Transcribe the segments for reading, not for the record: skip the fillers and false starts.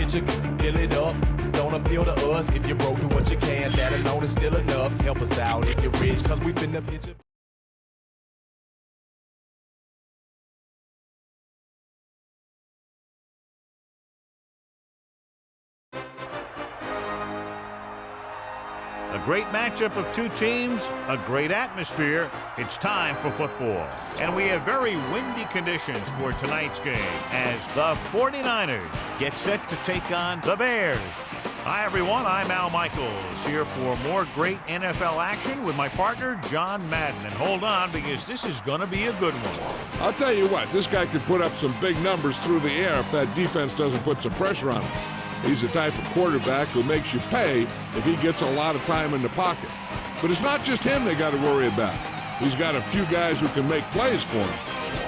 get you, fill it up. Don't appeal to us. If you're broke, do what you can. That alone is still enough. Help us out if you're rich, cause we finna pitch it. A great matchup of two teams, a great atmosphere. It's time for football. And we have very windy conditions for tonight's game as the 49ers get set to take on the Bears. Hi, everyone. I'm Al Michaels here for more great NFL action with my partner, John Madden. And hold on, because this is going to be a good one. I'll tell you what, this guy could put up some big numbers through the air if that defense doesn't put some pressure on him. He's the type of quarterback who makes you pay if he gets a lot of time in the pocket. But it's not just him they got to worry about. He's got a few guys who can make plays for him.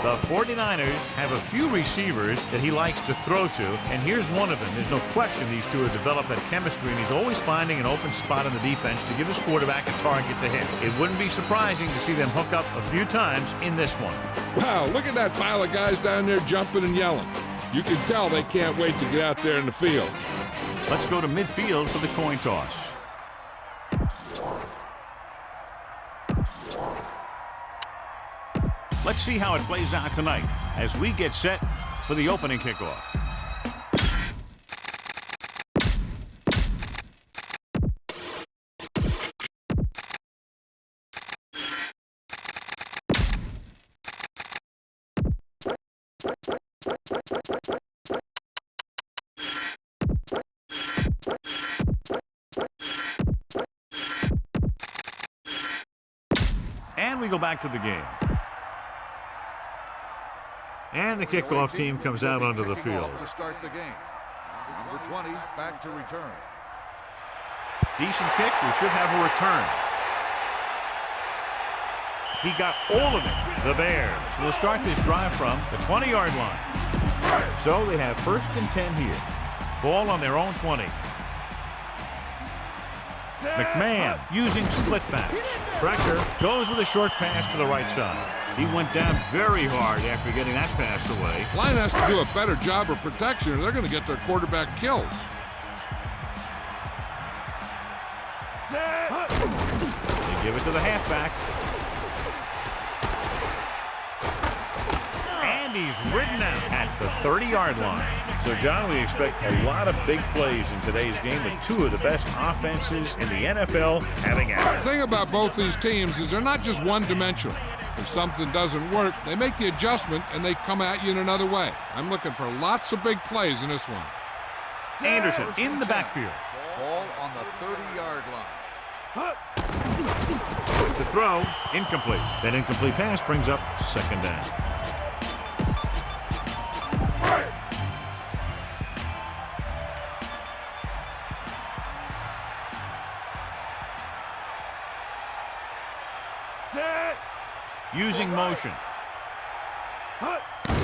The 49ers have a few receivers that he likes to throw to, and here's one of them. There's no question these two have developed that chemistry, and he's always finding an open spot in the defense to give his quarterback a target to hit. It wouldn't be surprising to see them hook up a few times in this one. Wow, look at that pile of guys down there jumping and yelling. You can tell they can't wait to get out there in the field. Let's go to midfield for the coin toss. Let's see how it plays out tonight as we get set for the opening kickoff. And we go back to the game. And the kickoff team comes out onto the field. To start the game. Number 20 back to return. Decent kick. We should have a return. He got all of it. The Bears will start this drive from the 20-yard line. So they have 1st and 10 here. Ball on their own 20. McMahon using split back. Pressure goes with a short pass to the right side. He went down very hard after getting that pass away. Line has to do a better job of protection or they're going to get their quarterback killed. They give it to the halfback. And he's ridden out at the 30-yard line. So, John, we expect a lot of big plays in today's game with two of the best offenses in the NFL having at it. The thing about both these teams is they're not just one-dimensional. If something doesn't work, they make the adjustment and they come at you in another way. I'm looking for lots of big plays in this one. Anderson in the backfield. Ball on the 30-yard line. The throw, incomplete. That incomplete pass brings up 2nd down. Using motion.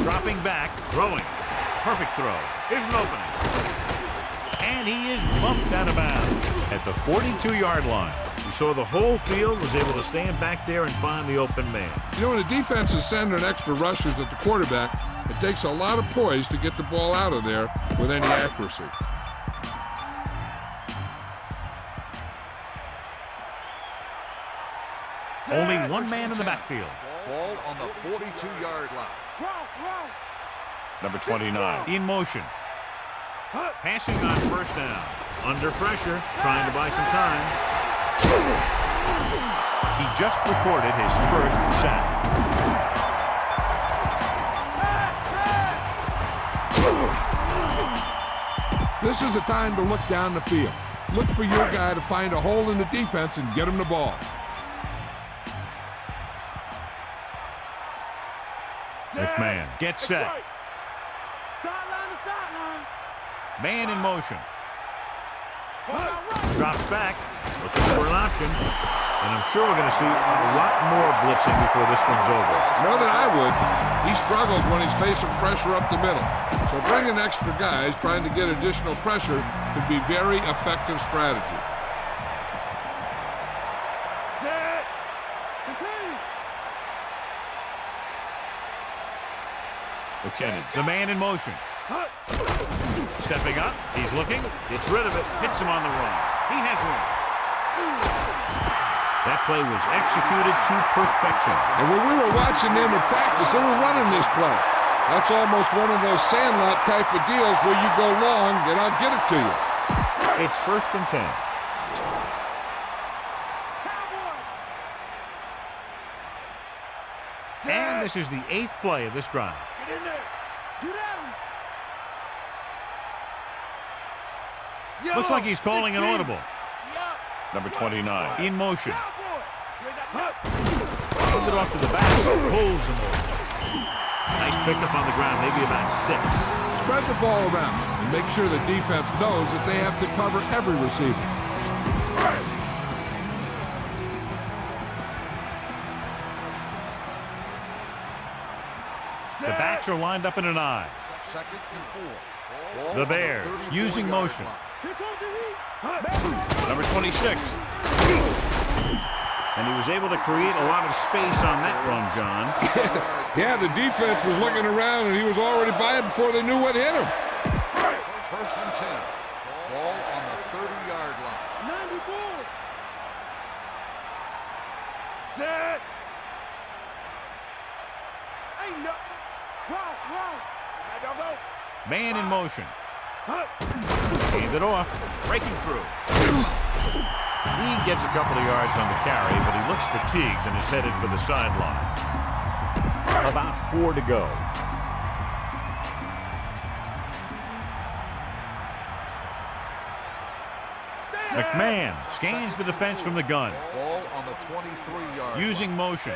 Dropping back, throwing. Perfect throw. Here's an opening. And he is bumped out of bounds at the 42-yard line. We saw the whole field was able to stand back there and find the open man. You know, when the defense is sending extra rushers at the quarterback, it takes a lot of poise to get the ball out of there with any accuracy. Only one man in the backfield. Ball on the 42-yard line. Number 29 in motion. Passing on 1st down. Under pressure, trying to buy some time. He just recorded his 1st sack. This is the time to look down the field. Look for your guy to find a hole in the defense and get him the ball. McMahon gets set. Sideline to sideline. Man in motion. Drops back. Looking for an option. And I'm sure we're going to see a lot more blitzing before this one's over. More than I would. He struggles when he's facing pressure up the middle. So bringing extra guys trying to get additional pressure could be very effective strategy. Set. Continue. McKinnon, the man in motion. Stepping up, he's looking, gets rid of it, hits him on the run. He has room. That play was executed to perfection. And when we were watching them in practice, they were running this play. That's almost one of those sandlot type of deals where you go long and I'll get it to you. It's 1st and 10. And this is the 8th play of this drive. Get in there. Get at him. Looks like he's calling an 16. audible. Number 29 in motion. Pulls it off to the back. Pulls him over. Nice pickup on the ground, maybe about 6. Spread the ball around and make sure the defense knows that they have to cover every receiver. The backs are lined up in an I. 2nd and 4. The Bears using motion. Here comes the heat. Number 26. And he was able to create a lot of space on that run, John. Yeah, the defense was looking around and he was already by it before they knew what hit him. 1st and 10. Ball on the 30-yard line. 90 ball. Set. Ain't nothing. Wow. Now go. Man in motion. Hand it off. Breaking through. He gets a couple of yards on the carry, but he looks fatigued and is headed for the sideline. About 4 to go. McMahon scans the defense from the gun. Ball on the 23-yard Using motion.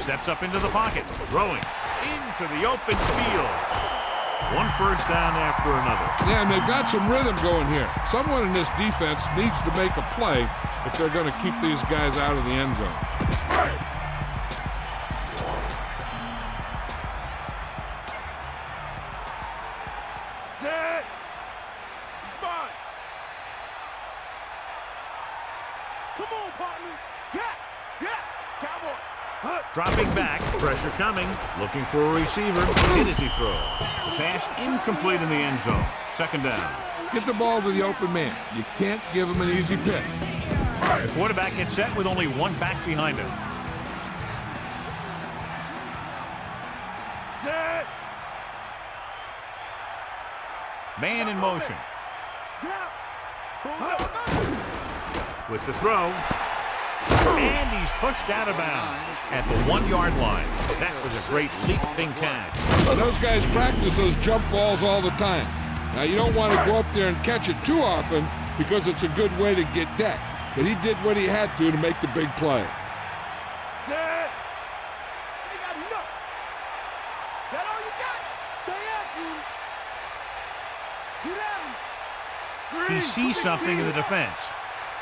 Steps up into the pocket. Throwing into the open field. 1 first down after another. Yeah, and they've got some rhythm going here. Someone in this defense needs to make a play if they're going to keep these guys out of the end zone. Set. Spot. Come on, partner. Yeah. Cowboy. Dropping back, pressure coming, looking for a receiver. Hit as he throws. Pass incomplete in the end zone. 2nd down. Get the ball to the open man. You can't give him an easy pick. The quarterback gets set with only 1 back behind him. Set. Man in motion. Down. With the throw. And he's pushed out of bounds at the 1-yard line. That was a great leaping catch. Those guys practice those jump balls all the time. Now, you don't want to go up there and catch it too often because it's a good way to get decked. But he did what he had to make the big play. Set. They got enough. That all you got? Stay at him. Get at him. He sees something in the defense.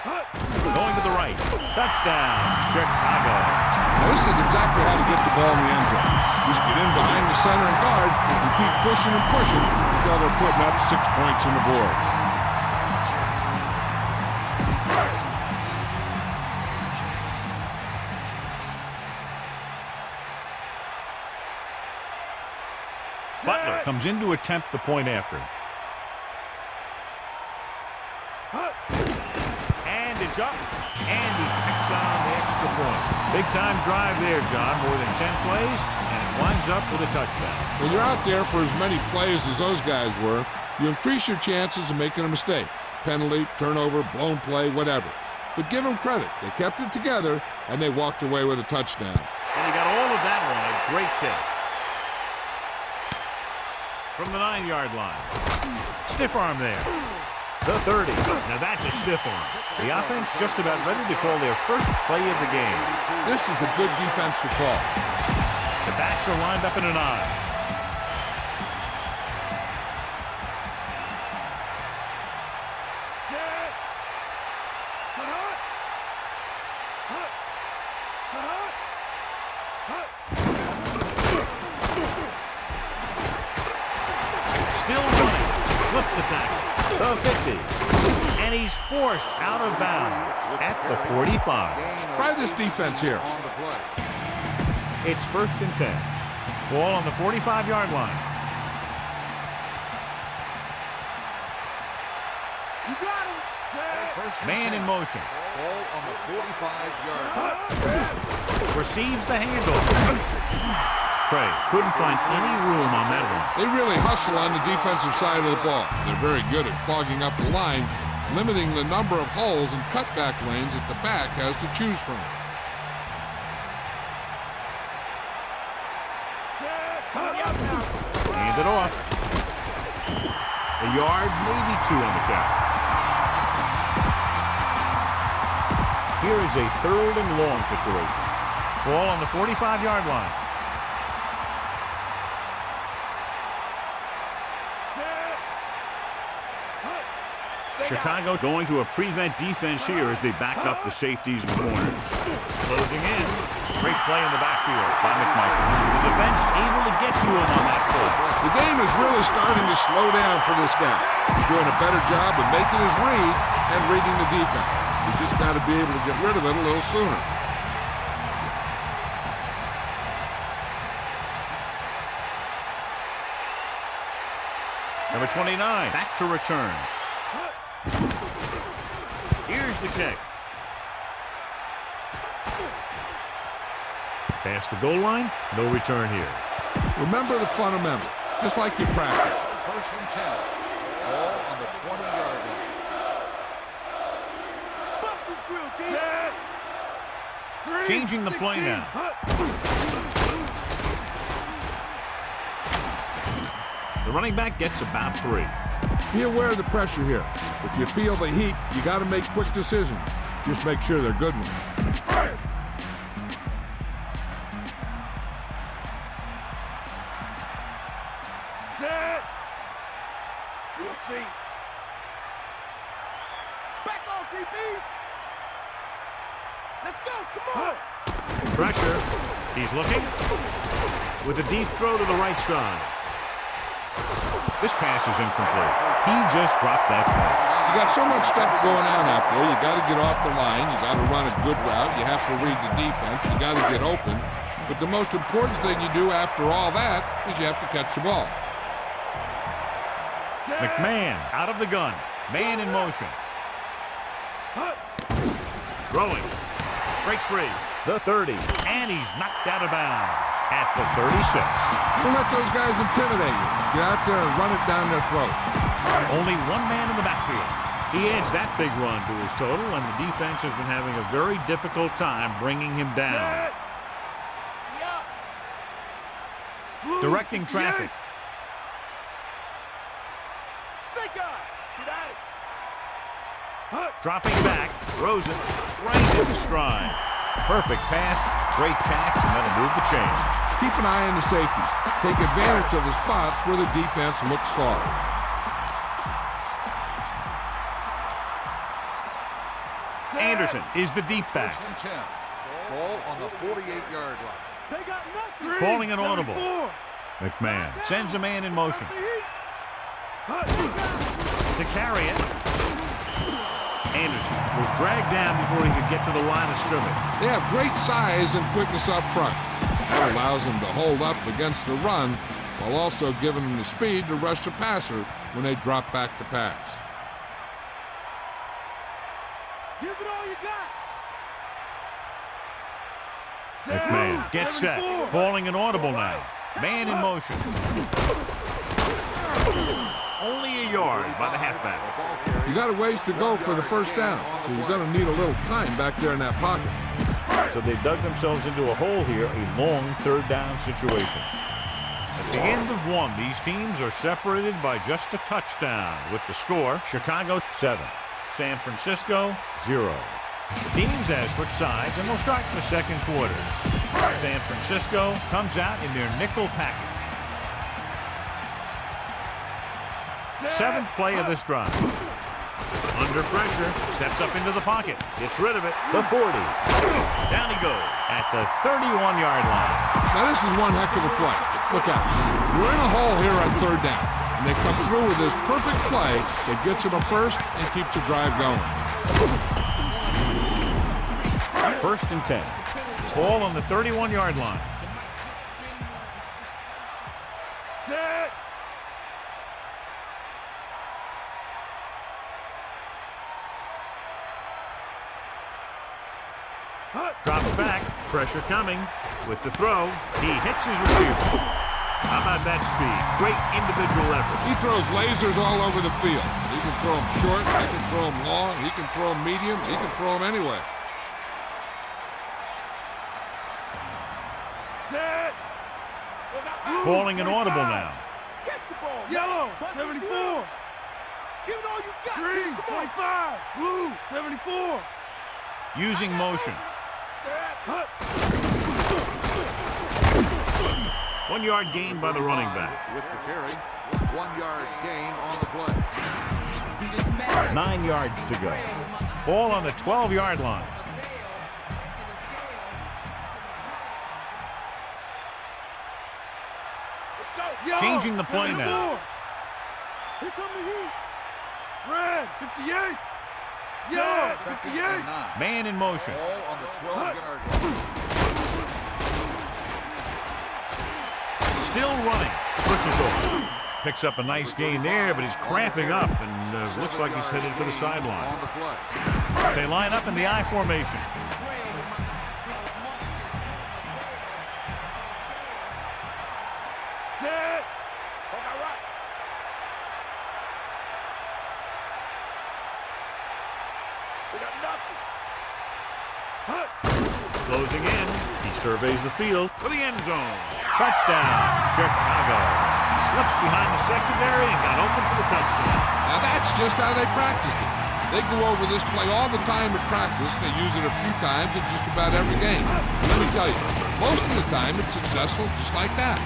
Going to the right. Touchdown, Chicago. Now, this is exactly how to get the ball in the end zone. Just get in behind the center and guard and keep pushing and pushing until they're putting up 6 points on the board. Butler comes in to attempt the point after. And it's up. And he picks on the extra point. Big-time drive there, John. More than 10 plays, and it winds up with a touchdown. When you're out there for as many plays as those guys were, you increase your chances of making a mistake. Penalty, turnover, blown play, whatever. But give them credit. They kept it together, and they walked away with a touchdown. And he got all of that one. A great kick. From the 9-yard line. Stiff arm there. The 30. Now that's a stiff arm. The offense just about ready to call their first play of the game. This is a good defense to call. The backs are lined up in an I. Set. Still running. Slips the tackle. The 50. And he's forced out of bounds at the 45. Try this defense here. It's 1st and 10. Ball on the 45-yard line. You got him. Set. Man in motion. Ball on the 45-yard line. Receives the handoff. Craig couldn't find any room on that one. They really hustle on the defensive side of the ball. They're very good at clogging up the line, limiting the number of holes and cutback lanes that the back has to choose from. Hand it off. A yard, maybe two on the count. Here is a 3rd and long situation. Ball on the 45-yard line. Chicago going to a prevent defense here as they back up the safeties and corners. Closing in. Great play in the backfield by McMichael. The defense able to get to him on that play. The game is really starting to slow down for this guy. He's doing a better job of making his reads and reading the defense. He's just got to be able to get rid of it a little sooner. Number 29, back to return. Here's the kick. Past the goal line, no return here. Remember the fundamentals, just like you practice. 1st and 10. Ball on the 20-yard line. Bust this grill, kid. Set. Changing the play now. The running back gets about 3. Be aware of the pressure here. If you feel the heat, you got to make quick decisions. Just make sure they're good ones. Set. We'll see. Back off, DBs. Let's go. Come on. Pressure. He's looking. With a deep throw to the right side. This pass is incomplete. He just dropped that pass. You got so much stuff going on out there. You got to get off the line. You got to run a good route. You have to read the defense. You got to get open. But the most important thing you do after all that is you have to catch the ball. McMahon out of the gun. Man in motion. Throwing. Breaks free. The 30. And he's knocked out of bounds at the 36. Don't let those guys intimidate you. Get out there and run it down their throat. Only one man in the backfield. He adds that big run to his total, and the defense has been having a very difficult time bringing him down. Directing traffic. Snake eyes. Get at it. Dropping back. Throws it right in stride. Perfect pass. Great catch, and that'll move the chains. Keep an eye on the safeties. Take advantage of the spots where the defense looks soft. Anderson is the deep back. 1st and 10. Ball on the 48-yard line. They got nothing. Calling an audible. McMahon sends a man in motion. To carry it. Anderson was dragged down before he could get to the line of scrimmage. They have great size and quickness up front. That allows them to hold up against the run while also giving them the speed to rush the passer when they drop back to pass. Give it all you got. McMahon gets set. Calling an audible now. Man in motion. Only a yard by the halfback. You got a ways to go for the first down, so you're going to need a little time back there in that pocket. So they dug themselves into a hole here, a long 3rd down situation. At the end of one, these teams are separated by just a touchdown with the score, Chicago 7, San Francisco 0. The teams have switched sides and will start the 2nd quarter. San Francisco comes out in their nickel package. 7th play of this drive. Under pressure, steps up into the pocket, gets rid of it, the 40. Down he goes at the 31-yard line. Now this is one heck of a play. Look out. You're in a hole here on 3rd down, and they come through with this perfect play that gets them a first and keeps the drive going. 1st and 10. Ball on the 31-yard line. Set. Drops back. Pressure coming. With the throw, he hits his receiver. How about that speed? Great individual effort. He throws lasers all over the field. He can throw them short, he can throw them long, he can throw them medium, he can throw them anywhere. Set. Calling an audible now. Catch the ball. Yellow, 74. Give it all you got. Green, 25. Blue, 74. Using motion. 1 yard gain by the running back. With the carry, 1 yard gain on the play. 9 yards to go. Ball on the 12-yard line. Let's go. Yellow, Changing the play 74. now. Here come the heat. Red, 58. Yellow, 58. Man in motion. Ball on the 12-yard line. Still running. Pushes over. Picks up a nice gain there, but he's cramping up and looks like he's headed for the sideline. On the play. They line up in the I formation. Set. All right. We got nothing. Closing in. He surveys the field for the end zone. Touchdown, Chicago. He slips behind the secondary and got open for the touchdown. Now that's just how they practiced it. They go over this play all the time at practice. They use it a few times in just about every game. Let me tell you, most of the time it's successful just like that.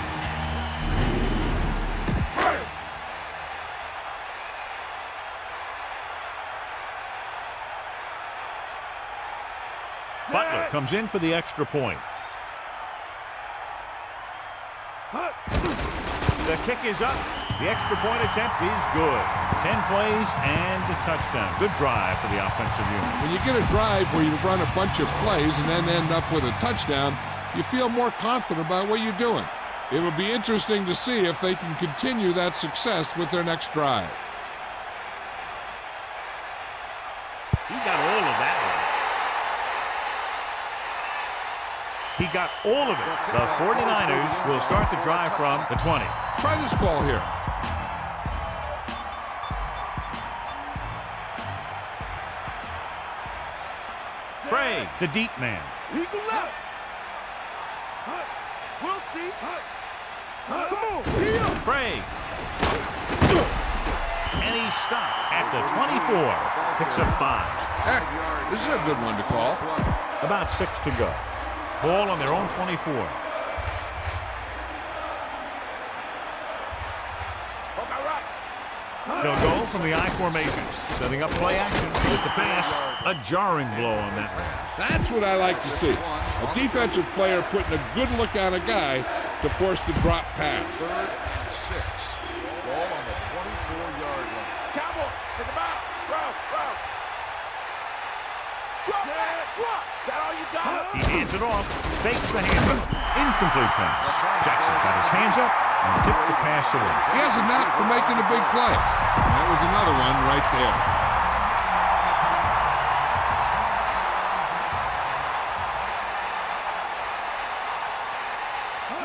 Butler comes in for the extra point. The kick is up. The extra point attempt is good. 10 plays and a touchdown. Good drive for the offensive unit. When you get a drive where you run a bunch of plays and then end up with a touchdown, you feel more confident about what you're doing. It will be interesting to see if they can continue that success with their next drive. He got all of that one. He got all of it. The 49ers will start the drive from the 20. Try this call here. Craig, the deep man. Eagle left. We'll see. Come on. Here. Craig. And he stopped at the 24. Picks up 5. Heck, this is a good one to call. About 6 to go. Ball on their own 24. They'll go from the I formation. Setting up play action with the pass. A jarring blow on that one. That's what I like to see. A defensive player putting a good look on a guy to force the drop pass. 3rd and 6. Ball on the 24-yard line. Cowboy. Take him out. Row. Drop back. Drop. Is that all you got? He hands it off. Fakes the handoff. Incomplete pass. Jackson got his hands up and tipped the pass away. He has a knack for making a big play. That was another one right there.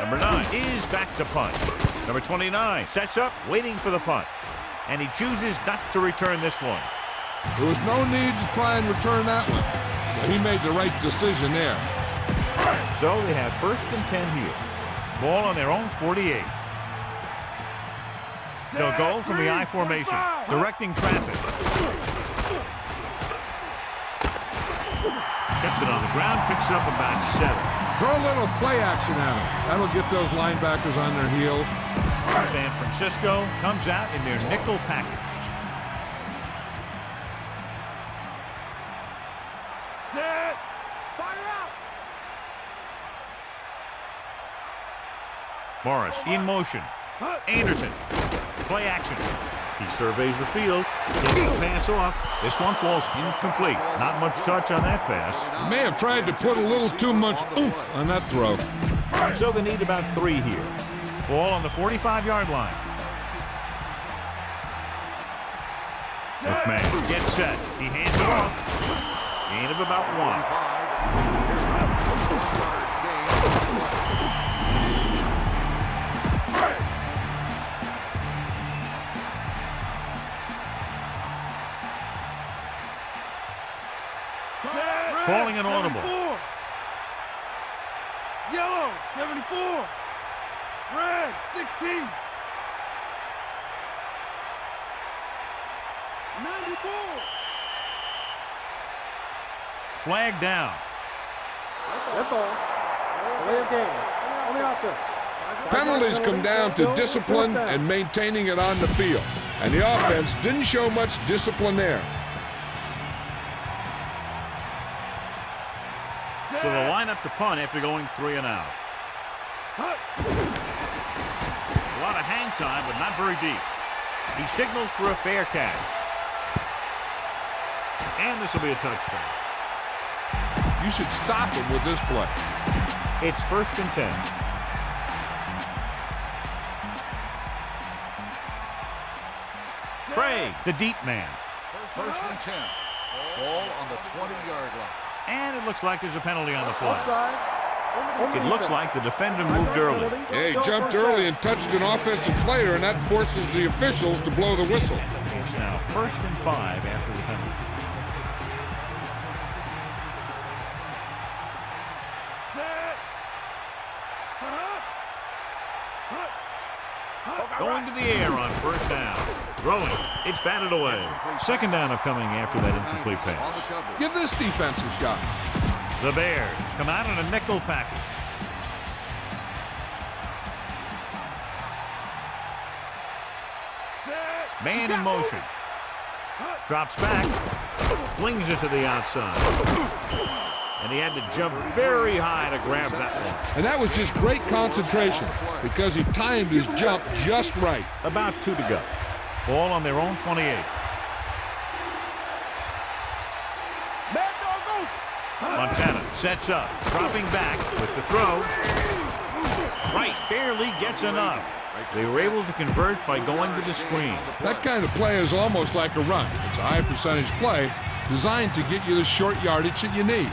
Number 9 is back to punt. Number 29 sets up, waiting for the punt. And he chooses not to return this one. There was no need to try and return that one. So he made the right decision there. So they have 1st and 10 here. Ball on their own 48. They'll go from the I formation, directing traffic. Kept it on the ground, picks up about 7. Throw a little play action at him. That'll get those linebackers on their heels. San Francisco comes out in their nickel package. Set. Fire out. Morris in motion. Anderson. Play action. He surveys the field. Gets the pass off. This one falls incomplete. Not much touch on that pass. He may have tried to put a little too much oomph on that throw. So they need about 3 here. Ball on the 45-yard line. McMahon gets set. He hands it off. Gain of about 1. Calling an audible. Yellow, 74. Red, 16. 94. Flag down. Red ball. Delay of game. On the offense. Penalties come down to discipline and maintaining it on the field. And the offense didn't show much discipline there. So they'll line up to punt after going 3 and out. A lot of hang time, but not very deep. He signals for a fair catch. And this will be a touchback. You should stop him with this play. It's 1st and 10. Craig, the deep man. First and 10. Ball on the 20-yard line. And it looks like there's a penalty on the fly. Offsides. It looks like the defender moved early. Yeah, he jumped early and touched an offensive player, and that forces the officials to blow the whistle. It's now 1st and 5 after the penalty. Going to the air on 1st down. Throwing. It's batted away. 2nd down upcoming after that incomplete pass. Give this defense a shot. The Bears come out in a nickel package. Man in motion. Drops back. Flings it to the outside. And he had to jump very high to grab that one. And that was just great concentration because he timed his jump just right. About 2 to go. Ball on their own 28. Montana sets up, dropping back with the throw. Right, barely gets enough. They were able to convert by going to the screen. That kind of play is almost like a run. It's a high percentage play designed to get you the short yardage that you need.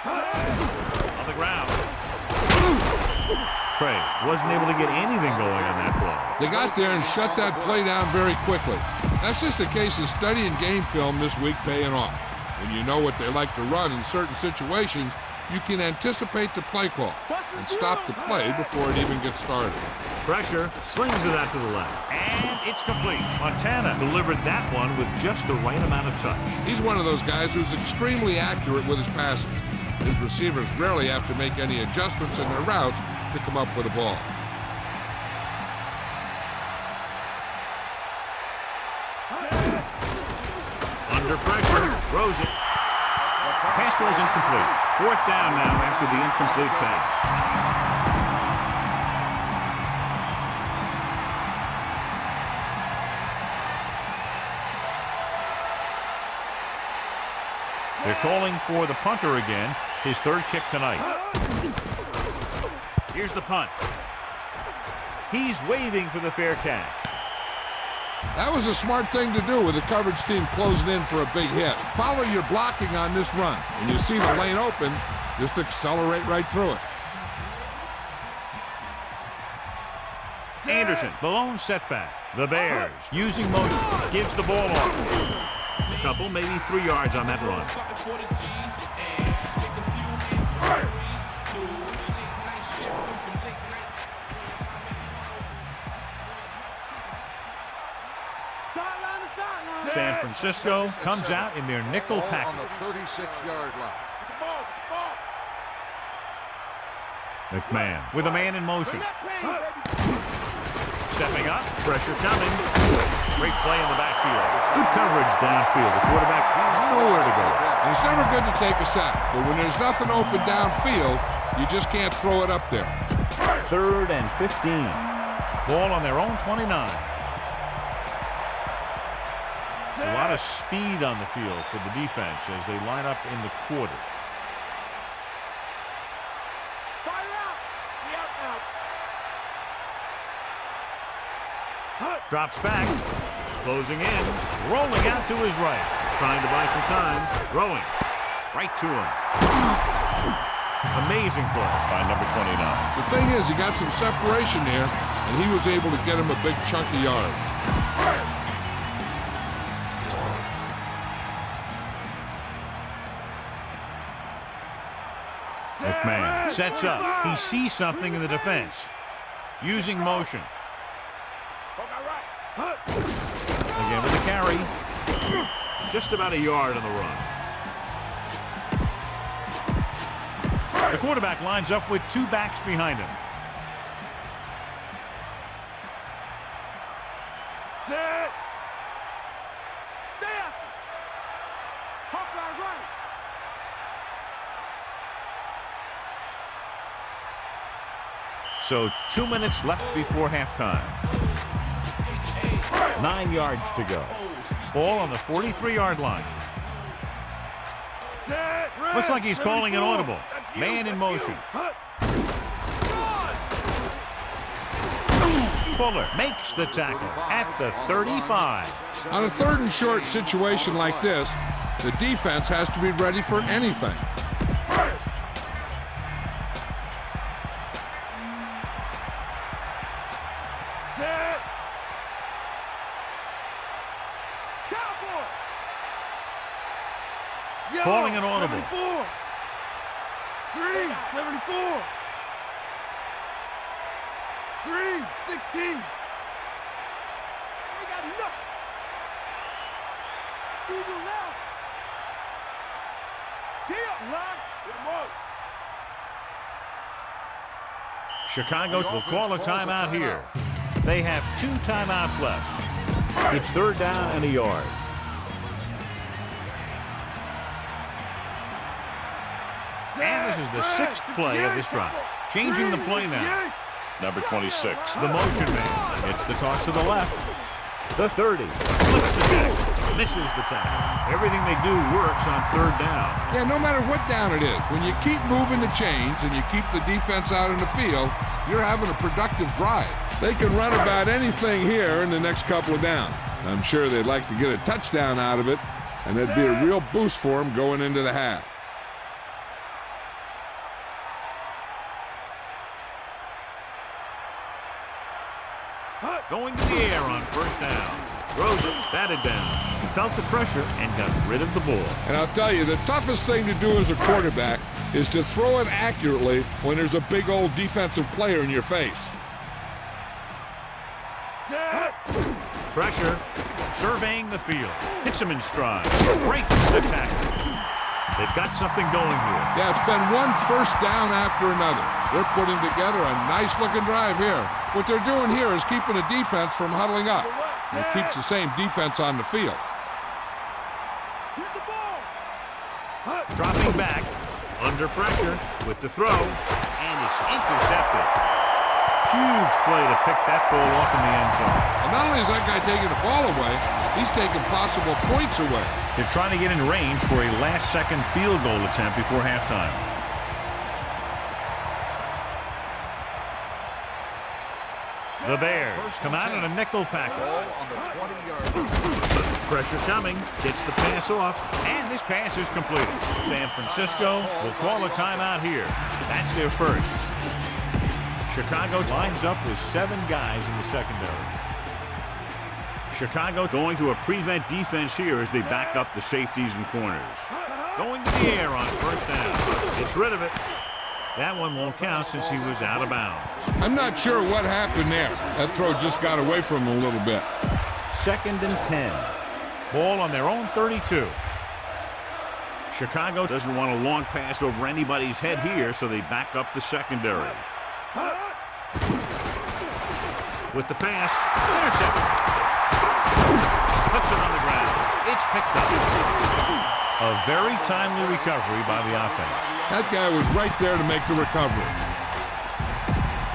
On the ground. Craig wasn't able to get anything going on that play. They got there and shut that play down very quickly. That's just a case of studying game film this week paying off. When you know what they like to run in certain situations, you can anticipate the play call and stop the play before it even gets started. Pressure, slings it out to the left, and it's complete. Montana delivered that one with just the right amount of touch. He's one of those guys who's extremely accurate with his passes. His receivers rarely have to make any adjustments in their routes to come up with a ball. Under pressure, throws it. Pass was incomplete. 4th down now after the incomplete pass. They're calling for the punter again, his 3rd kick tonight. Here's the punt. He's waving for the fair catch. That was a smart thing to do with the coverage team closing in for a big hit. Follow your blocking on this run. When you see the lane open, just accelerate right through it. Anderson, the lone setback. The Bears, using motion, gives the ball off. A couple, maybe 3 yards on that run. San Francisco comes out in their nickel package. On the 36-yard line. McMahon with a man in motion. Stepping up, pressure coming. Great play in the backfield. Good coverage downfield. The quarterback has nowhere to go. And it's never good to take a sack, but when there's nothing open downfield, you just can't throw it up there. 3rd and 15. Ball on their own 29. A lot of speed on the field for the defense as they line up in the quarter. Drops back. Closing in, rolling out to his right. Trying to buy some time, throwing right to him. Amazing play by number 29. The thing is, he got some separation there, and he was able to get him a big chunk of yards. McMahon sets up. He sees something in the defense. Using motion. Again with the carry. Just about a yard on the run. The quarterback lines up with two backs behind him. Set. Stay after. Hop line right. So 2 minutes left before halftime. 9 yards to go. Ball on the 43-yard line. Set. Looks like he's calling an audible. Man in motion. Fuller makes the tackle at the 35. On a 3rd and short situation like this, the defense has to be ready for anything. Set. Cowboy. Calling an audible. 74. Green, 74. Green, 16. They got nothing. Eagle left. Deal, line. Get him up. Chicago will call a timeout here. They have 2 timeouts left. It's 3rd down and a yard. And this is the 6th play of this drive. Changing the play now. Number 26, the motion man. It's the toss to the left. The 30. Slips the tackle. Misses the tackle. Everything they do works on 3rd down. Yeah, no matter what down it is, when you keep moving the chains and you keep the defense out in the field, you're having a productive drive. They can run about anything here in the next couple of downs. I'm sure they'd like to get a touchdown out of it, and that'd be a real boost for them going into the half. Going to the air on 1st down. Throws it, batted down. He felt the pressure and got rid of the ball. And I'll tell you, the toughest thing to do as a quarterback is to throw it accurately when there's a big old defensive player in your face. Set. Pressure, surveying the field. Hits him in stride. Breaks the tackle. They've got something going here. Yeah, it's been one 1st down after another. They're putting together a nice-looking drive here. What they're doing here is keeping the defense from huddling up. It keeps the same defense on the field. Hit the ball. Dropping back, under pressure with the throw, and it's intercepted. Huge play to pick that ball off in the end zone. And not only is that guy taking the ball away, he's taking possible points away. They're trying to get in range for a last-second field goal attempt before halftime. The Bears come out in a nickel package. Ball on the 20-yard. Pressure coming, gets the pass off, and this pass is completed. San Francisco will call a timeout here. That's their first. Chicago lines up with 7 guys in the secondary. Chicago going to a prevent defense here as they back up the safeties and corners. Going to the air on 1st down. Gets rid of it. That one won't count since he was out of bounds. I'm not sure what happened there. That throw just got away from him a little bit. 2nd and 10. Ball on their own 32. Chicago doesn't want a long pass over anybody's head here, so they back up the secondary. With the pass, intercepted. Puts it on the ground. It's picked up. A very timely recovery by the offense. That guy was right there to make the recovery.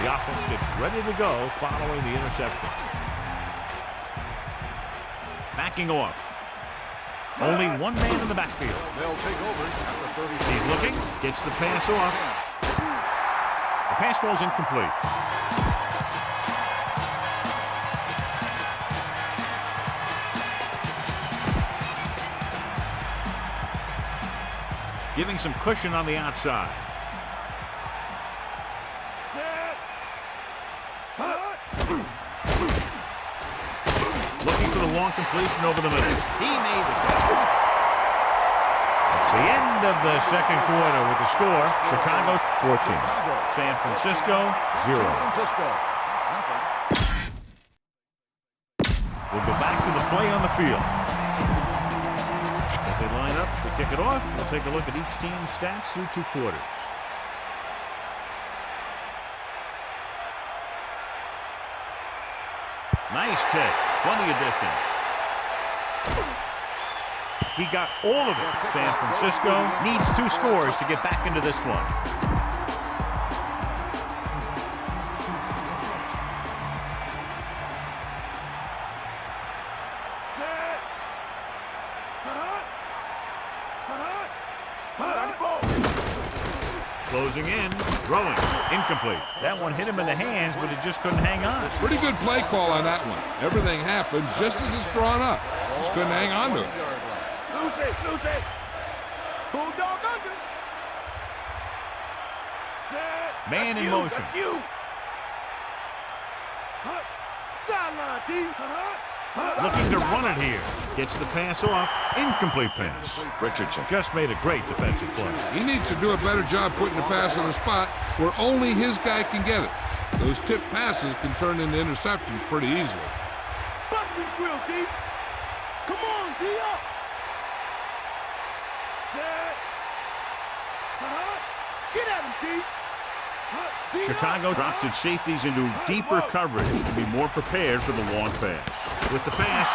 The offense gets ready to go following the interception. Backing off. Only one man in the backfield. They'll take over at the 30. He's looking, gets the pass off. The pass falls incomplete. giving some cushion on the outside. Looking for the long completion over the middle. He made it. It's the end of the second quarter with the score, Chicago 14, San Francisco 0. We'll go back to the play on the field. As they line up to kick it off, we'll take a look at each team's stats through 2 quarters. Nice kick. Plenty of distance. He got all of it. San Francisco needs 2 scores to get back into this one. Closing in, throwing, incomplete. That one hit him in the hands, but it just couldn't hang on. Pretty good play call on that one. Everything happens just as it's drawn up. Just couldn't hang on to it. Lose it. Bulldog under. Set. Man in motion. That's you. Sideline, D. Looking to run it here. Gets the pass off. Incomplete pass. Richardson just made a great defensive play. He needs to do a better job putting the pass in a spot where only his guy can get it. Those tip passes can turn into interceptions pretty easily. Bust this grill, D. Come on, D up. Set. Get at him, D. Chicago drops its safeties into deeper coverage to be more prepared for the long pass. With the pass,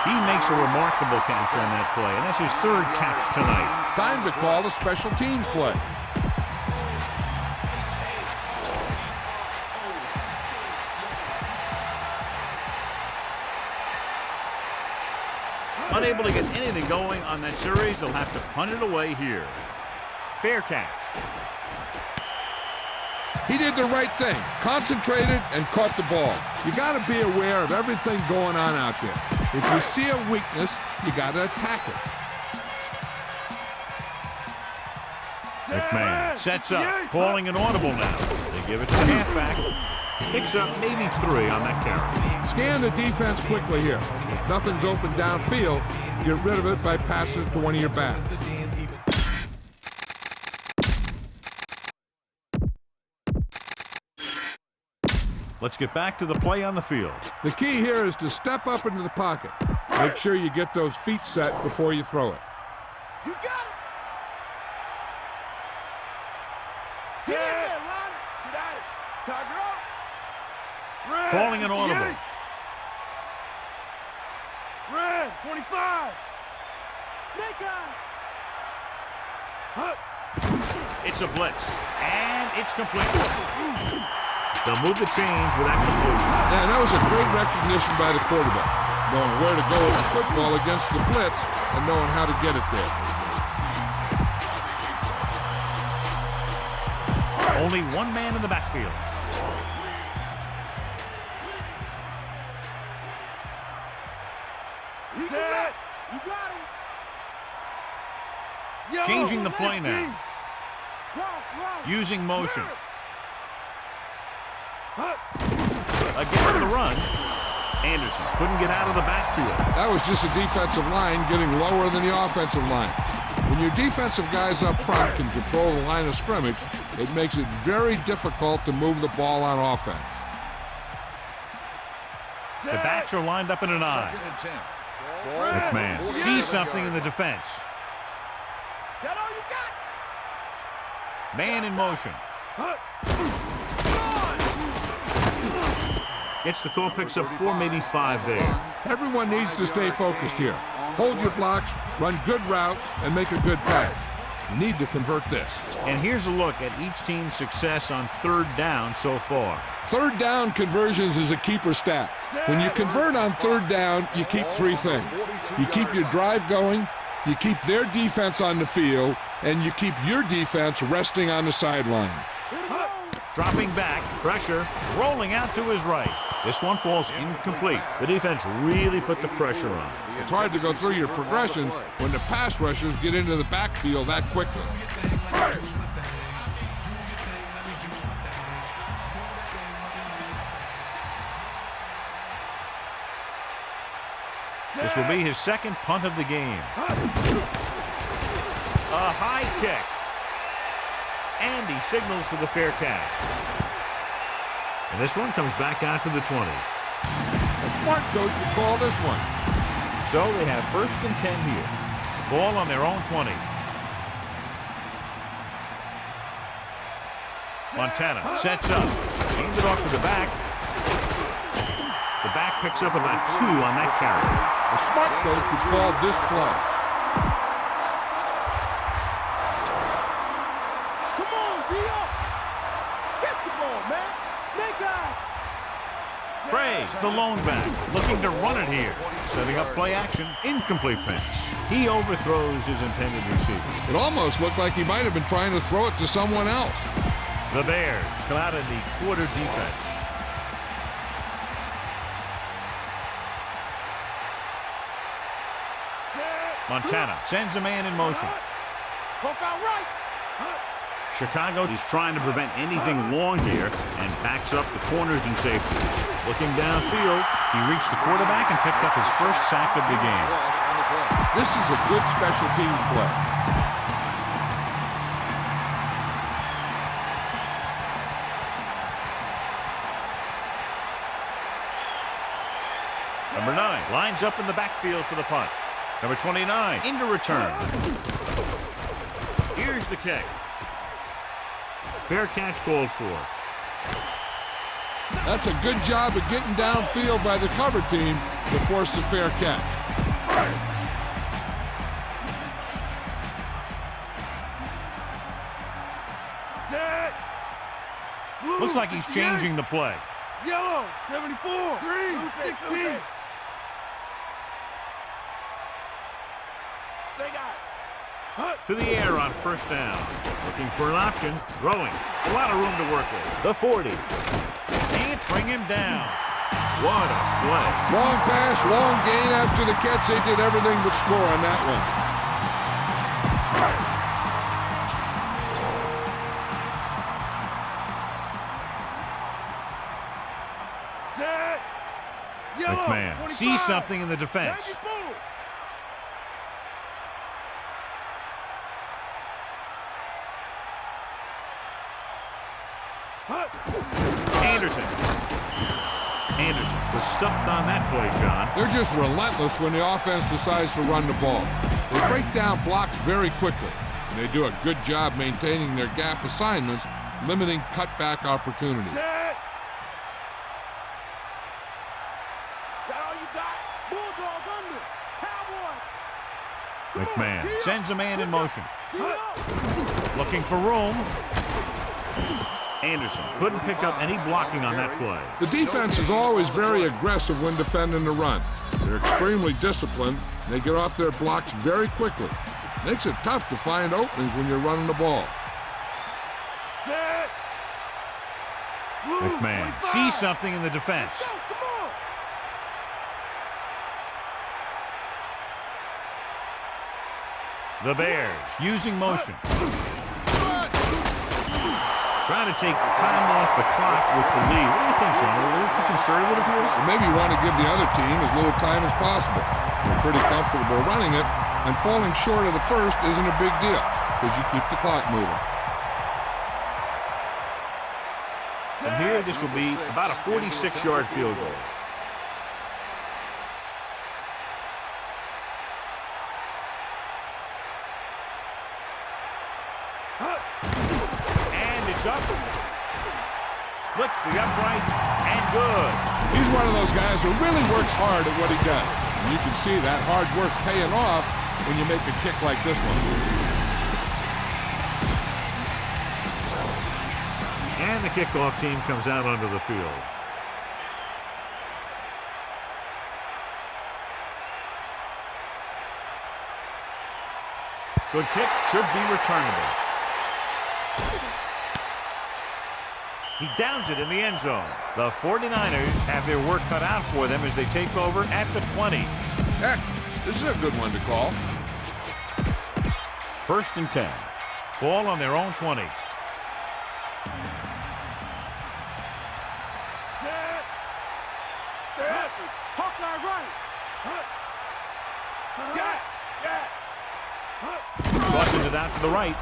he makes a remarkable catch on that play, and that's his 3rd catch tonight. Time to call a special teams play. Unable to get anything going on that series, they'll have to punt it away here. Fair catch. He did the right thing, concentrated and caught the ball. You got to be aware of everything going on out there. If you see a weakness, you got to attack it. McMahon sets up, calling an audible now. They give it to the halfback. Picks up maybe 3 on that carry. Scan the defense quickly here. If nothing's open downfield, get rid of it by passing it to one of your backs. Let's get back to the play on the field. The key here is to step up into the pocket. Make sure you get those feet set before you throw it. You got it. Set. Get at it. Tiger up. Red. Calling an audible. Red. 25. Snake eyes. It's a blitz, and it's complete. They'll move the chains with that conclusion. Yeah, that was a great recognition by the quarterback. Knowing where to go with the football against the blitz and knowing how to get it there. Only one man in the backfield. Set. You got him. Yo, Changing the play now. Using motion. Again the run. Anderson couldn't get out of the backfield. That was just a defensive line getting lower than the offensive line. When your defensive guys up front can control the line of scrimmage, it makes it very difficult to move the ball on offense. The backs are lined up in an I. McMahon sees something in the defense. That all you got? Man in motion. Gets the call, picks up 4, maybe 5 there. Everyone needs to stay focused here. Hold your blocks, run good routes, and make a good pass. You need to convert this. And here's a look at each team's success on 3rd down so far. 3rd down conversions is a keeper stat. When you convert on 3rd down, you keep 3 things. You keep your drive going, you keep their defense on the field, and you keep your defense resting on the sideline. Dropping back, pressure, rolling out to his right. This one falls incomplete. The defense really put the pressure on. It's hard to go through your progressions when the pass rushers get into the backfield that quickly. This will be his second punt of the game. A high kick. And he signals for the fair catch. And this one comes back out to the 20. A smart coach would call this one. So they have 1st and 10 here. Ball on their own 20. Montana sets up. Aimed it off to the back. The back picks up about 2 on that carry. A smart coach would call this play. Come on, be up. Catch the ball, man. Snake eyes. Craig, the lone back, looking to run it here. Setting up play action. Incomplete pass. He overthrows his intended receiver. It almost looked like he might have been trying to throw it to someone else. The Bears come out in the quarter defense. Montana sends a man in motion. Poke out right. Chicago is trying to prevent anything long here and backs up the corners and safety. Looking downfield, he reached the quarterback and picked up his first sack of the game. This is a good special teams play. Number 9 lines up in the backfield for the punt. Number 29 into return. Here's the kick. Fair catch called for. That's a good job of getting downfield by the cover team to force the fair catch. Set. Blue, Looks like he's changing the play. Yellow, 74. Green, 16. Snake eyes. To the air on 1st down. Looking for an option. Throwing. A lot of room to work with. The 40. Can't bring him down. What a play. Long pass, long gain after the catch. They did everything but score on that one. Set. Yellow, McMahon 25. sees something in the defense. 94. Anderson was stuffed on that play, John. They're just relentless when the offense decides to run the ball. They break down blocks very quickly, and they do a good job maintaining their gap assignments, limiting cutback opportunities. Set. Is that all you got? Bulldog under. Cowboy. McMahon sends a man in motion. Looking for room. Anderson couldn't pick up any blocking on that play. The defense is always very aggressive when defending the run. They're extremely disciplined, and they get off their blocks very quickly. Makes it tough to find openings when you're running the ball. Set. McMahon sees something in the defense. Come on. The Bears using motion. Trying to take time off the clock with the lead. What do you think, John? Are we a little too conservative here? Or maybe you want to give the other team as little time as possible. They're pretty comfortable running it, and falling short of the first isn't a big deal because you keep the clock moving. From here, this will be about a 46-yard field goal. And it's up. Splits the uprights, and good. He's one of those guys who really works hard at what he does. And you can see that hard work paying off when you make a kick like this one. And the kickoff team comes out onto the field. Good kick, should be returnable. He downs it in the end zone. The 49ers have their work cut out for them as they take over at the 20. Heck, this is a good one to call. 1st and 10. Ball on their own 20. Set. Step. Hawkeye right. Got. Tosses it out to the right.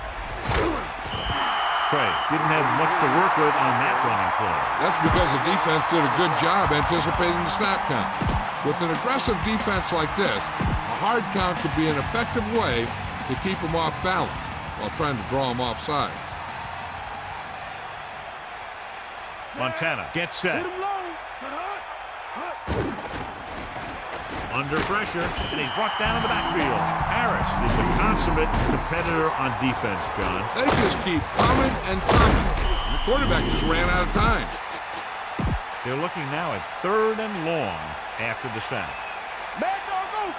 Craig didn't have much to work with on that running play. That's because the defense did a good job anticipating the snap count. With an aggressive defense like this, a hard count could be an effective way to keep them off balance while trying to draw them off sides. Montana gets set. Hit him low. Under pressure, and he's brought down in the backfield. Harris is the consummate competitor on defense, John. They just keep coming and coming. And the quarterback just ran out of time. They're looking now at 3rd and long after the sack. Mad dog open.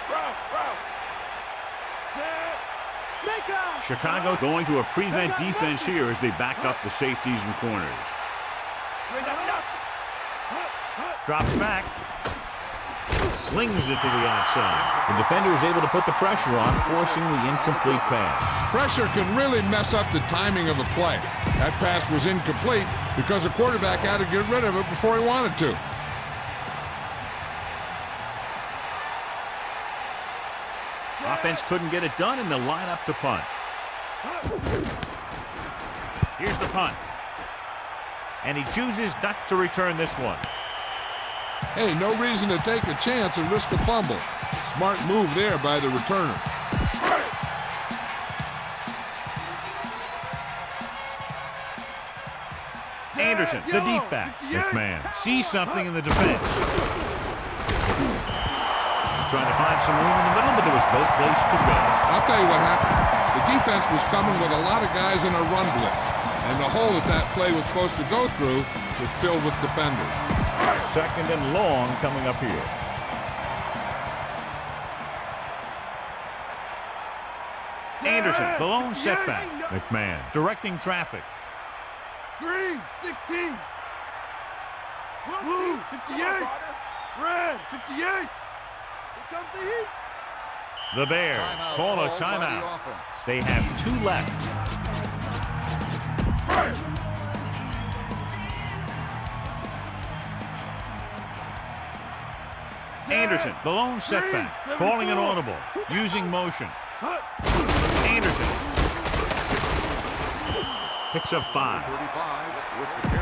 Route. Set. Snake eye. Chicago going to a prevent defense here as they back up the safeties and corners. Drops back. Slings it to the outside. The defender is able to put the pressure on, forcing the incomplete pass. Pressure can really mess up the timing of a play. That pass was incomplete because the quarterback had to get rid of it before he wanted to. Offense couldn't get it done, and they'll line up to punt. Here's the punt. And he chooses not to return this one. Hey, no reason to take a chance and risk a fumble. Smart move there by the returner. Anderson, the deep back. McMahon sees something in the defense. Trying to find some room in the middle, but there was no place to go. I'll tell you what happened. The defense was coming with a lot of guys in a run blitz, and the hole that play was supposed to go through was filled with defenders. 2nd and long coming up here. Anderson, the lone setback. McMahon directing traffic. Green, 16. Blue, 58. Red, 58. Here comes the heat. The Bears call a timeout. They have 2 left. Anderson, the lone setback, calling an audible, using motion. Anderson picks up 5.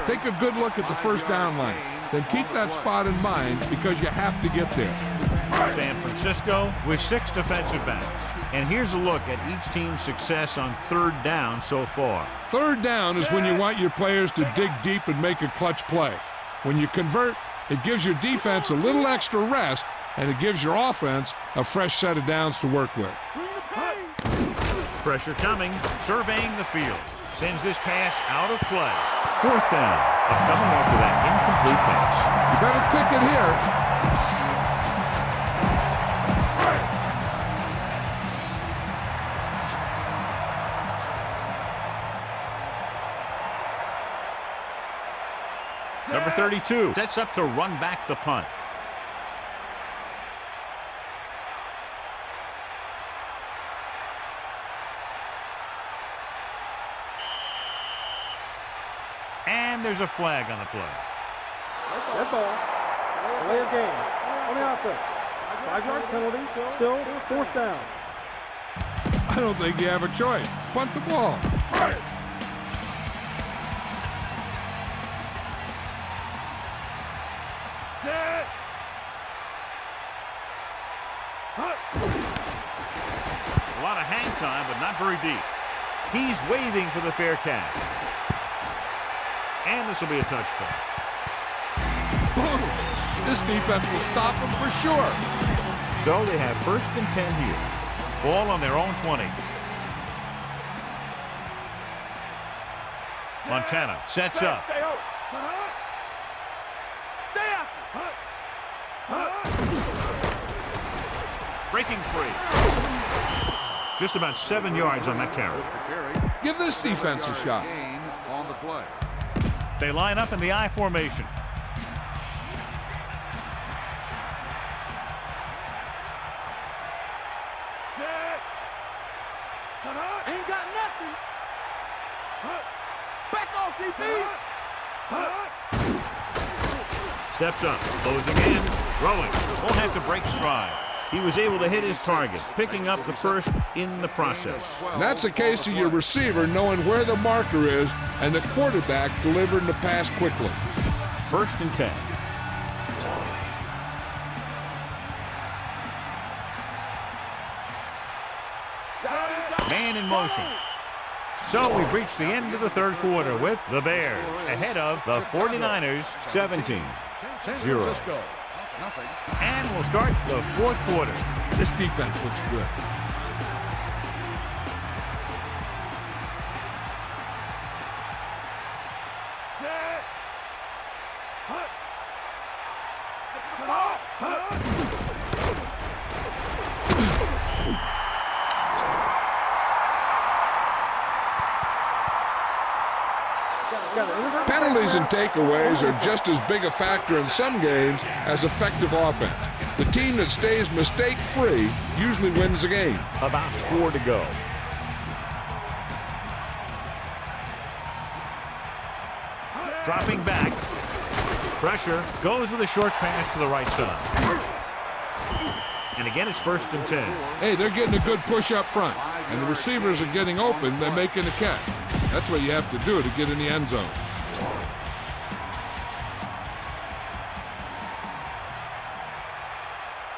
Take a good look at the first down line. Then keep that spot in mind because you have to get there. San Francisco with 6 defensive backs. And here's a look at each team's success on 3rd down so far. 3rd down is when you want your players to dig deep and make a clutch play. When you convert, it gives your defense a little extra rest, and it gives your offense a fresh set of downs to work with. Pressure coming, surveying the field. Sends this pass out of play. 4th down, and coming after that incomplete pass. You better kick it here. Number 32 sets up to run back the punt. And there's a flag on the play. Red ball. Delay of game. On the offense. 5-yard penalty. Still 4th down. I don't think you have a choice. Punt the ball. Set. A lot of hang time, but not very deep. He's waving for the fair catch. And this will be a touchback. This defense will stop them for sure. So they have 1st and 10 here. Ball on their own 20. Montana sets up. Stay out. Stay out. Breaking free. Just about 7 yards on that carry. Give this defense a shot. the play. They line up in the I formation. Set. Ain't got nothing. Back off, DB. Steps up, closing in, throwing. Won't have to break stride. He was able to hit his target, picking up the first in the process. And that's a case of your receiver knowing where the marker is and the quarterback delivering the pass quickly. 1st and 10. Man in motion. So we've reached the end of the 3rd quarter with the Bears ahead of the 49ers 17-0. And we'll start the 4th quarter. This defense looks good. Penalties and takeaways are just as big a factor in some games as effective offense. The team that stays mistake-free usually wins the game. About 4 to go. Dropping back. Pressure. Goes with a short pass to the right side. And again, it's 1st and 10. Hey, they're getting a good push up front. And the receivers are getting open. They're making a catch. That's what you have to do to get in the end zone.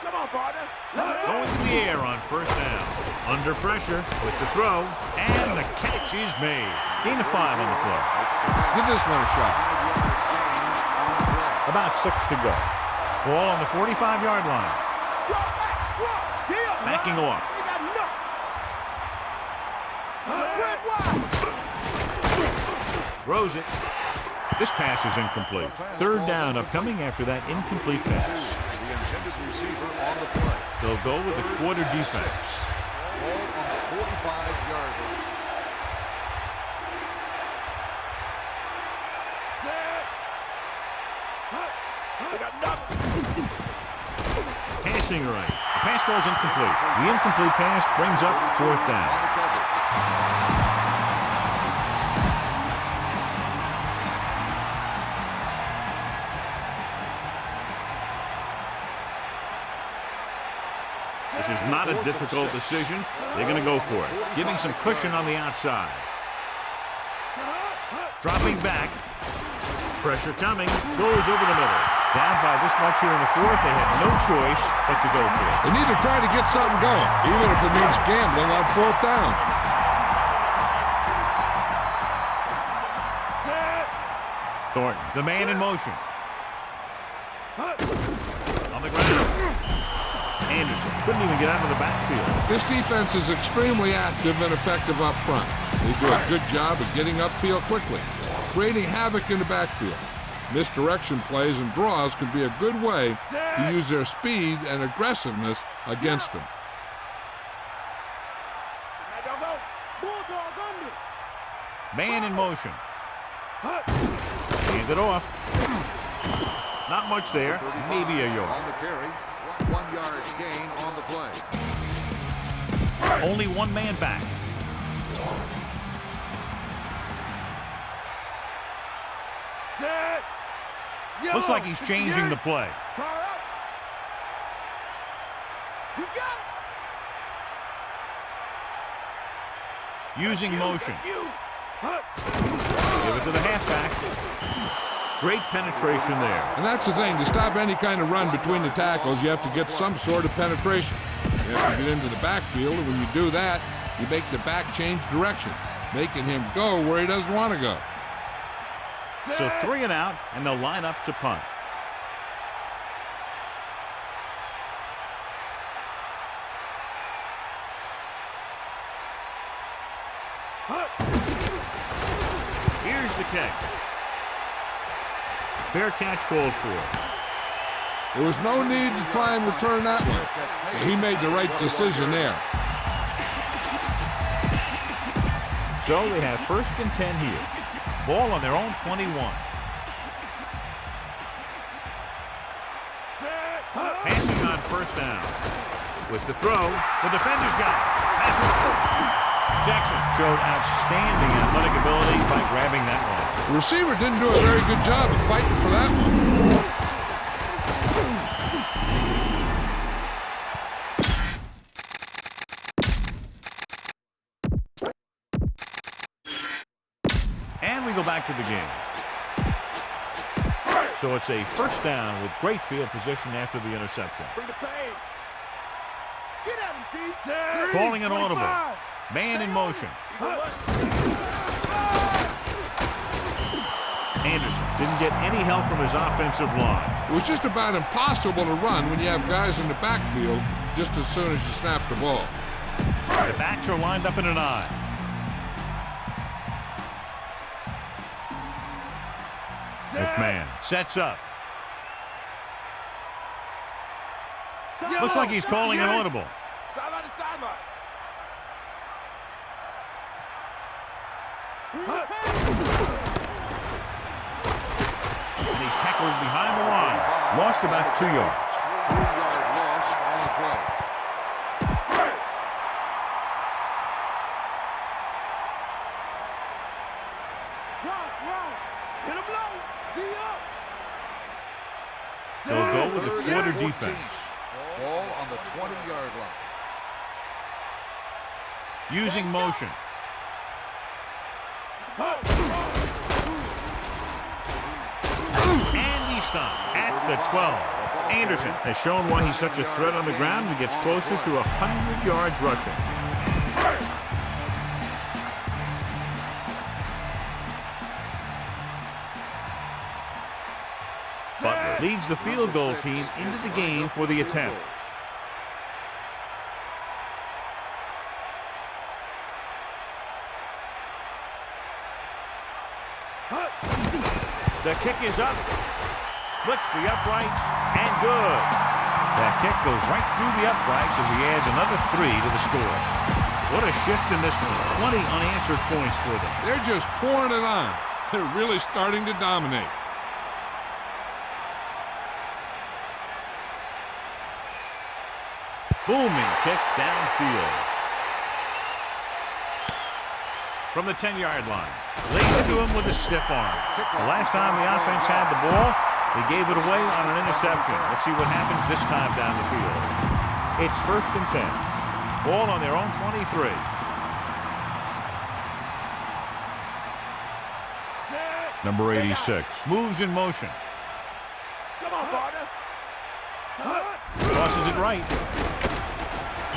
Come on, partner. Going to the air on 1st down. Under pressure with the throw. And the catch is made. Gain of 5 on the play. Give this one a shot. About 6 to go. Ball on the 45-yard line. Backing off. Throws it. This pass is incomplete. 3rd down upcoming after that incomplete pass. The intended receiver on the play. They'll go with a quarter defense. Ball on the 45-yard line. Passing right. The pass falls incomplete. The incomplete pass brings up 4th down. This is not a difficult decision. They're going to go for it. Giving some cushion on the outside. Dropping back. Pressure coming. Goes over the middle. Down by this much here in the 4th. They had no choice but to go for it. They need to try to get something going, even if it means gambling on 4th down. Thornton, the man in motion. On the ground. Anderson couldn't even get out of the backfield. This defense is extremely active and effective up front. They do a good job of getting upfield quickly, creating havoc in the backfield. Misdirection plays and draws can be a good way to use their speed and aggressiveness against them. Man in motion. Hand it off. Not much there. Maybe a yard. On the carry. 1 yard gain on the play. Only one man back. Set. Looks like he's changing the play. You got it. Using motion. Give it to the halfback. Great penetration there. And that's the thing, to stop any kind of run between the tackles, you have to get some sort of penetration. You have to get into the backfield, and when you do that, you make the back change direction, making him go where he doesn't want to go. So 3 and out, and they'll line up to punt. Here's the kick. Fair catch called for. There was no need to try and return that one. He made the right decision there. So they have 1st and 10 here. Ball on their own 21. Passing on first down. With the throw, the defender's got it. Jackson showed outstanding athletic ability by grabbing that one. The receiver didn't do a very good job of fighting for that one. And we go back to the game. So it's a first down with great field position after the interception. Bring the pain. Get at him, D. Calling an audible. Man in motion. Anderson didn't get any help from his offensive line. It was just about impossible to run when you have guys in the backfield just as soon as you snap the ball. The backs are lined up in an I. McMahon sets up. Looks like he's calling an audible. Sideline to sideline. And he's tackled behind the line. Lost about 2 yards. 3-yard loss on the play. Hit him low. D up. They'll go with the quarter defense. Ball on the 20-yard line. Using motion. And he's stopped at the 12. Anderson has shown why he's such a threat on the ground and gets closer to 100 yards rushing. Butler leads the field goal team into the game for the attempt. The kick is up, splits the uprights, and good. That kick goes right through the uprights as he adds another 3 to the score. What a shift in this one. 20 unanswered points for them. They're just pouring it on. They're really starting to dominate. Booming kick downfield. From the 10-yard line. Lays into him with a stiff arm. The last time the offense had the ball, they gave it away on an interception. Let's see what happens this time down the field. It's 1st and 10. Ball on their own 23. Number 86 moves in motion. Come on, partner. Tosses it right.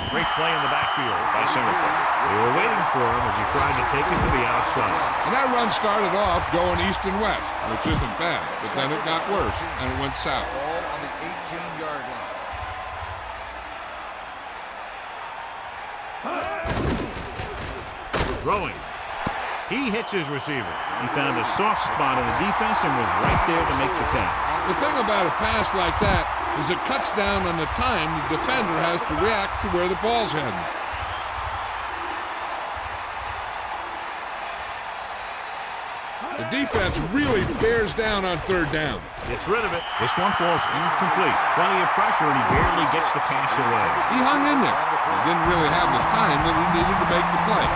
Great play in the backfield by Singleton. They were waiting for him as he tried to take it to the outside. And that run started off going east and west, which isn't bad. But then it got worse, and it went south. Ball on the 18-yard line. Throwing. He hits his receiver. He found a soft spot in the defense and was right there to make the catch. The thing about a pass like that is it cuts down on the time the defender has to react to where the ball's heading. The defense really bears down on 3rd down. Gets rid of it. This one falls incomplete. Plenty of pressure, and he barely gets the pass away. He hung in there. He didn't really have the time that he needed to make the play.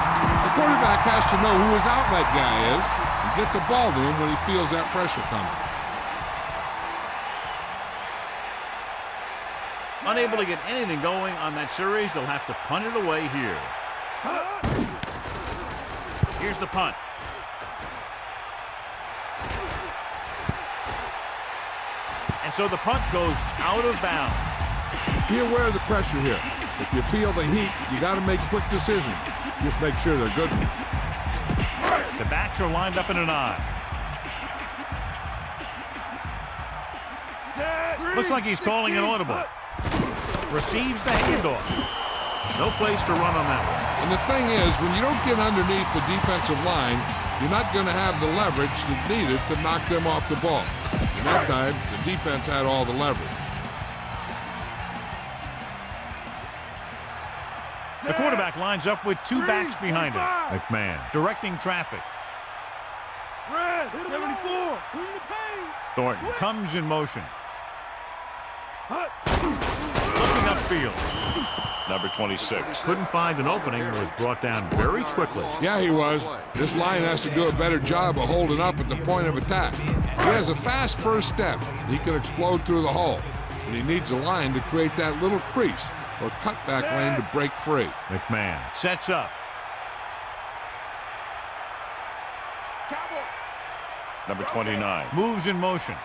The quarterback has to know who his outlet guy is and get the ball to him when he feels that pressure coming. Unable to get anything going on that series, they'll have to punt it away here. Here's the punt. And so the punt goes out of bounds. Be aware of the pressure here. If you feel the heat, you got to make quick decisions. Just make sure they're good ones. The backs are lined up in an I. Looks like he's calling an audible. Receives the handoff. No place to run on that one. And the thing is, when you don't get underneath the defensive line, you're not going to have the leverage that's needed to knock them off the ball. In that time, the defense had all the leverage. The quarterback lines up with 2 backs behind him. McMahon directing traffic. 74. Bring the pain. Thornton comes in motion. Looking upfield. Number 26 couldn't find an opening and was brought down very quickly. Yeah, he was. This line has to do a better job of holding up at the point of attack. He has a fast first step. He can explode through the hole. But he needs a line to create that little crease or cutback lane to break free. McMahon sets up. Number 29 moves in motion.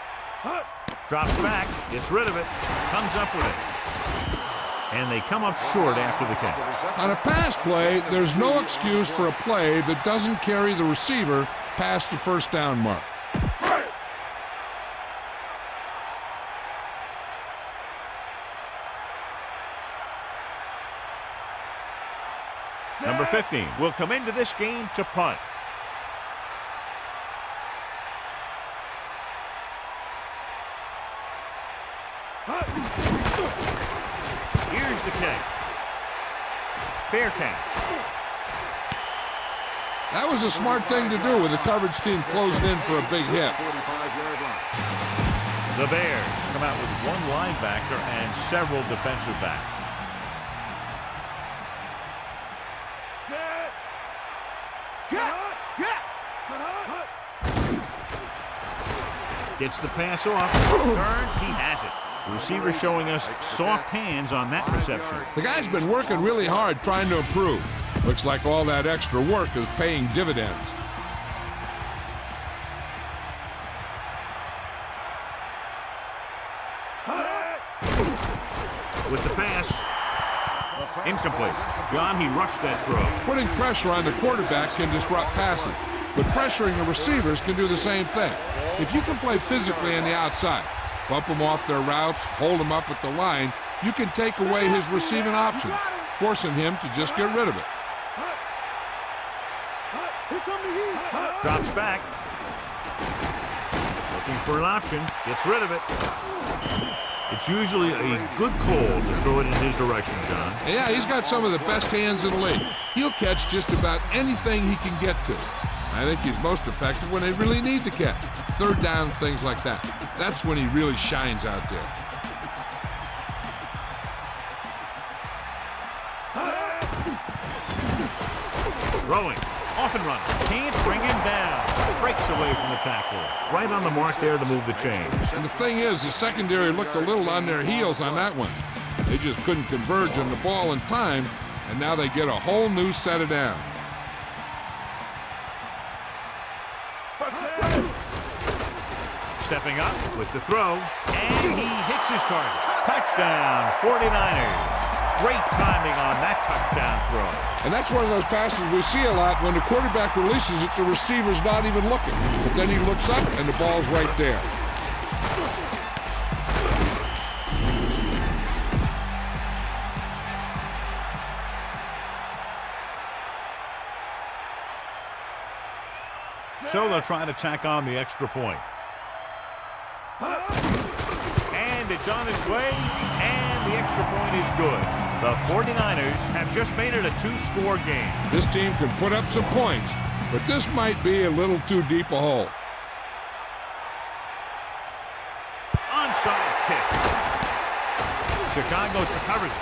Drops back, gets rid of it, comes up with it. And they come up short after the catch. On a pass play, there's no excuse for a play that doesn't carry the receiver past the first down mark. Number 15 will come into this game to punt. Here's the kick. Fair catch. That was a smart thing to do with the coverage team closing in for a big hit. The Bears come out with one linebacker and several defensive backs. Gets the pass off. Turns. He has it. The receiver showing us soft hands on that reception. The guy's been working really hard trying to improve. Looks like all that extra work is paying dividends. With the pass. Incomplete. John, he rushed that throw. Putting pressure on the quarterback can disrupt passing, but pressuring the receivers can do the same thing. If you can play physically on the outside, bump them off their routes, hold them up at the line, you can take away his receiving options, forcing him to just get rid of it. Drops back. Looking for an option. Gets rid of it. It's usually a good call to throw it in his direction, John. Yeah, he's got some of the best hands in the league. He'll catch just about anything he can get to. I think he's most effective when they really need to catch. Third down, things like that. That's when he really shines out there. Throwing. Off and running. Can't bring him down. Breaks away from the tackle. Right on the mark there to move the chains. And the thing is, the secondary looked a little on their heels on that one. They just couldn't converge on the ball in time, and now they get a whole new set of downs. Stepping up with the throw, and he hits his target. Touchdown, 49ers. Great timing on that touchdown throw. And that's one of those passes we see a lot. When the quarterback releases it, the receiver's not even looking. But then he looks up, and the ball's right there. So they'll try to tack on the extra point. And it's on its way, and the extra point is good. The 49ers have just made it a two-score game. This team can put up some points, but this might be a little too deep a hole. Onside kick. Chicago recovers it.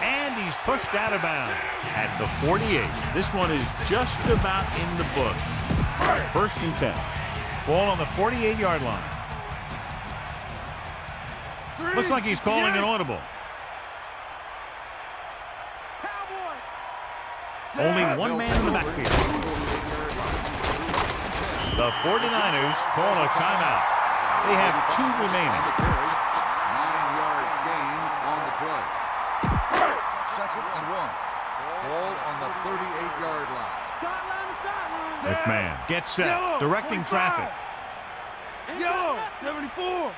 And he's pushed out of bounds at the 48. This one is just about in the books. First and 10. Ball on the 48-yard line. Looks like he's calling an audible. Only one man in the backfield. The 49ers call a timeout. They have 2 remaining. 9-yard gain on the play. Second and 1. Ball on the 38-yard line. Sideline to sideline. McMahon gets set, Yellow, directing 25. traffic. Yellow, 74.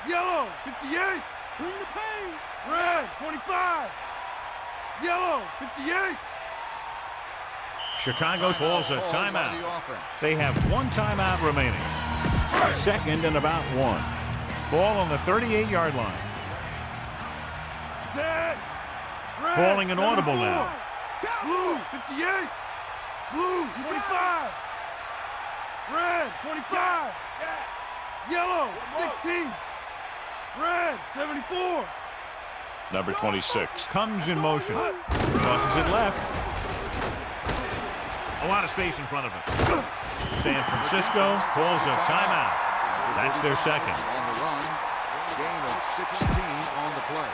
Yellow, 58. Bring the pain. Red, 25. Yellow, 58. Chicago calls a timeout. They have 1 timeout remaining. Second and about 1. Ball on the 38-yard line. Set. Red, Calling an audible 74. now. Blue, 58. Blue, 25. Red, 25. Yellow, 16. Red, 74. Number 26 comes in motion. Crosses it left. A lot of space in front of him. San Francisco calls a timeout. That's their second. On the run, gain of 16 on the play.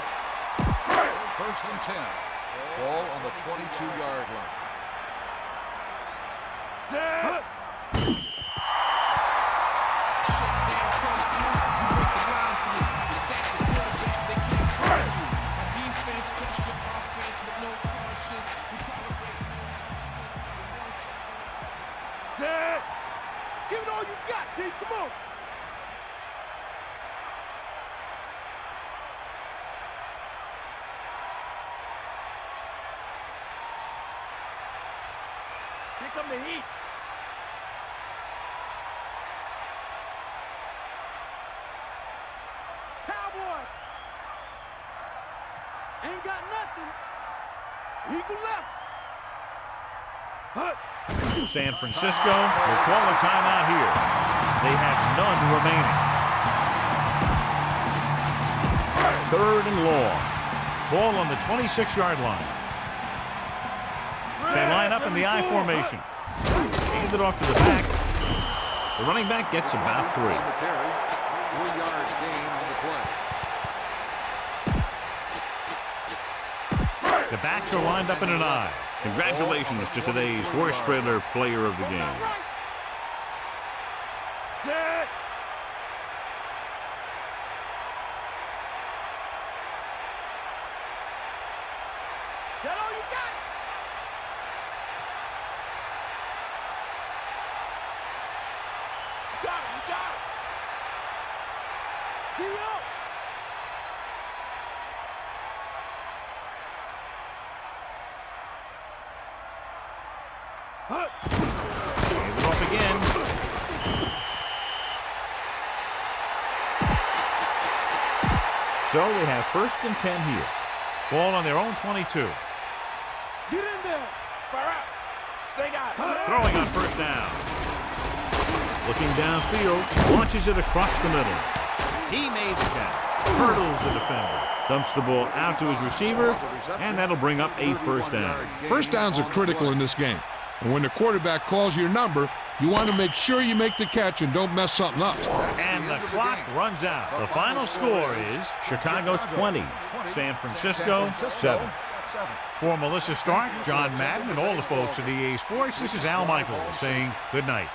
First and 10. Ball on the 22-yard line. Set. Set. Give it all you got, D. Come on. Here come the heat. Cowboy. Ain't got nothing. Eagle left. San Francisco will call a timeout here. They have none remaining. Third and long. Ball on the 26-yard line. They line up in the I formation. Hand it off to the back. The running back gets about 3. On the carry, 4-yard gain on the play. The backs are lined up in an I. Congratulations to today's horse trailer player of the game. Set. That all you got? You got it. D-O. Hand it off again. So they have first and 10 here. Ball on their own 22. Get in there. Fire out. Stay guys. Throwing on first down. Looking downfield, launches it across the middle. He made the catch. Hurdles the defender. Dumps the ball out to his receiver, and that'll bring up a first down. First downs are critical in this game. And when the quarterback calls your number, you want to make sure you make the catch and don't mess something up. And the clock runs out. The final score is Chicago 20, San Francisco 7. For Melissa Stark, John Madden, and all the folks at EA Sports, this is Al Michaels saying good night.